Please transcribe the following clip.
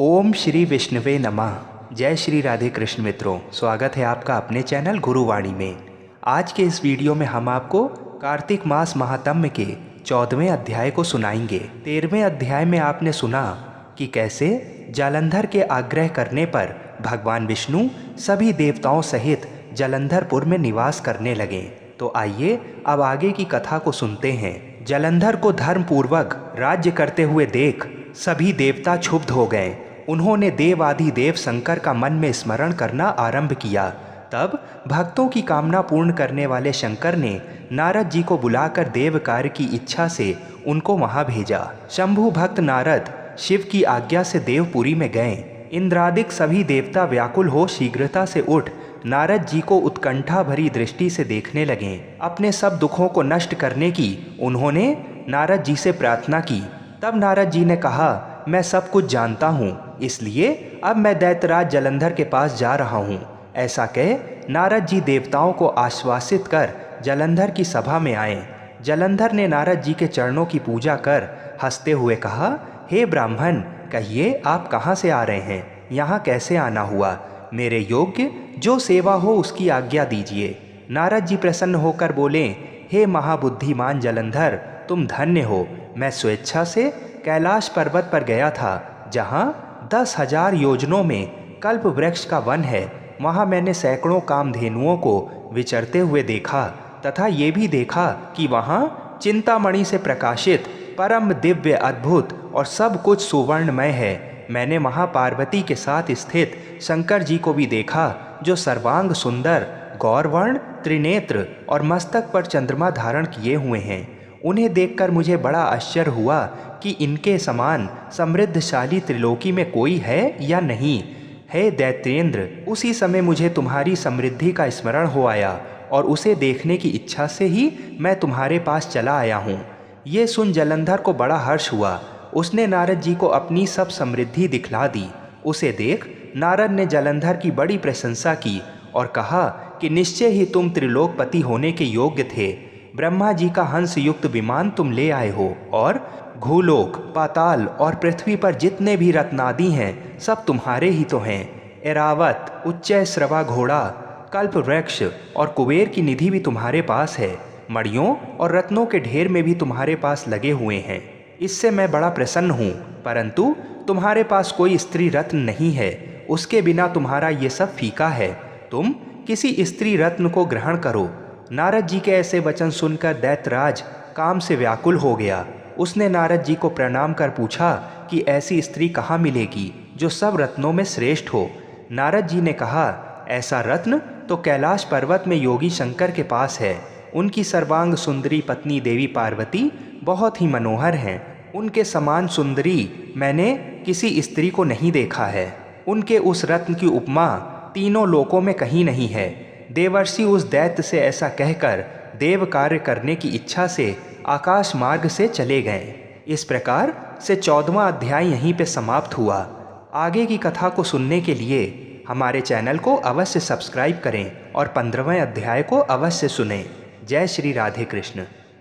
ओम श्री विष्णुवे नमः। जय श्री राधे कृष्ण मित्रों, स्वागत है आपका अपने चैनल गुरुवाणी में। आज के इस वीडियो में हम आपको कार्तिक मास महात्म्य के 14वें अध्याय को सुनाएंगे। 13वें अध्याय में आपने सुना कि कैसे जालंधर के आग्रह करने पर भगवान विष्णु सभी देवताओं सहित जालंधरपुर में निवास करने लगे। तो आइए अब आगे की कथा को सुनते हैं। जालंधर को धर्मपूर्वक राज्य करते हुए देख सभी देवता क्षुब्ध हो गए। उन्होंने देवाधिदेव शंकर का मन में स्मरण करना आरंभ किया। तब भक्तों की कामना पूर्ण करने वाले शंकर ने नारद जी को बुलाकर देव कार्य की इच्छा से उनको वहां भेजा। शंभु भक्त नारद शिव की आज्ञा से देवपुरी में गए। इंद्रादिक सभी देवता व्याकुल हो शीघ्रता से उठ नारद जी को उत्कंठा भरी दृष्टि से देखने लगे। अपने सब दुखों को नष्ट करने की उन्होंने नारद जी से प्रार्थना की। तब नारद जी ने कहा, मैं सब कुछ जानता हूँ, इसलिए अब मैं दैत्यराज जालंधर के पास जा रहा हूँ। ऐसा कह नारद जी देवताओं को आश्वासित कर जालंधर की सभा में आए। जालंधर ने नारद जी के चरणों की पूजा कर हंसते हुए कहा, हे ब्राह्मण, कहिए आप कहाँ से आ रहे हैं, यहाँ कैसे आना हुआ? मेरे योग्य जो सेवा हो उसकी आज्ञा दीजिए। नारद जी प्रसन्न होकर बोले, हे महाबुद्धिमान जालंधर, तुम धन्य हो। मैं स्वेच्छा से कैलाश पर्वत पर गया था, जहाँ 10,000 योजनों में कल्प वृक्ष का वन है। वहाँ मैंने सैकड़ों कामधेनुओं को विचरते हुए देखा तथा ये भी देखा कि वहाँ चिंतामणि से प्रकाशित परम दिव्य अद्भुत और सब कुछ सुवर्णमय है। मैंने वहाँ पार्वती के साथ स्थित शंकर जी को भी देखा, जो सर्वांग सुंदर, गौरवर्ण, त्रिनेत्र और मस्तक पर चंद्रमा धारण किए हुए हैं। उन्हें देखकर मुझे बड़ा आश्चर्य हुआ कि इनके समान समृद्धशाली त्रिलोकी में कोई है या नहीं। हे दैत्येंद्र, उसी समय मुझे तुम्हारी समृद्धि का स्मरण हो आया और उसे देखने की इच्छा से ही मैं तुम्हारे पास चला आया हूँ। ये सुन जालंधर को बड़ा हर्ष हुआ। उसने नारद जी को अपनी सब समृद्धि दिखला दी। उसे देख नारद ने जालंधर की बड़ी प्रशंसा की और कहा कि निश्चय ही तुम त्रिलोकपति होने के योग्य थे। ब्रह्मा जी का हंस युक्त विमान तुम ले आए हो और भूलोक, पाताल और पृथ्वी पर जितने भी रत्नादि हैं सब तुम्हारे ही तो हैं। एरावत, उच्चय श्रवा घोड़ा, कल्प वृक्ष और कुबेर की निधि भी तुम्हारे पास है। मणियों और रत्नों के ढेर में भी तुम्हारे पास लगे हुए हैं। इससे मैं बड़ा प्रसन्न हूँ, परंतु तुम्हारे पास कोई स्त्री रत्न नहीं है। उसके बिना तुम्हारा ये सब फीका है। तुम किसी स्त्री रत्न को ग्रहण करो। नारद जी के ऐसे वचन सुनकर दैत्यराज काम से व्याकुल हो गया। उसने नारद जी को प्रणाम कर पूछा कि ऐसी स्त्री कहाँ मिलेगी जो सब रत्नों में श्रेष्ठ हो। नारद जी ने कहा, ऐसा रत्न तो कैलाश पर्वत में योगी शंकर के पास है। उनकी सर्वांग सुंदरी पत्नी देवी पार्वती बहुत ही मनोहर हैं। उनके समान सुंदरी मैंने किसी स्त्री को नहीं देखा है। उनके उस रत्न की उपमा तीनों लोकों में कहीं नहीं है। देवर्षि उस दैत्य से ऐसा कहकर देव कार्य करने की इच्छा से आकाश मार्ग से चले गए। इस प्रकार से 14वां अध्याय यहीं पे समाप्त हुआ। आगे की कथा को सुनने के लिए हमारे चैनल को अवश्य सब्सक्राइब करें और 15वें अध्याय को अवश्य सुनें। जय श्री राधे कृष्ण।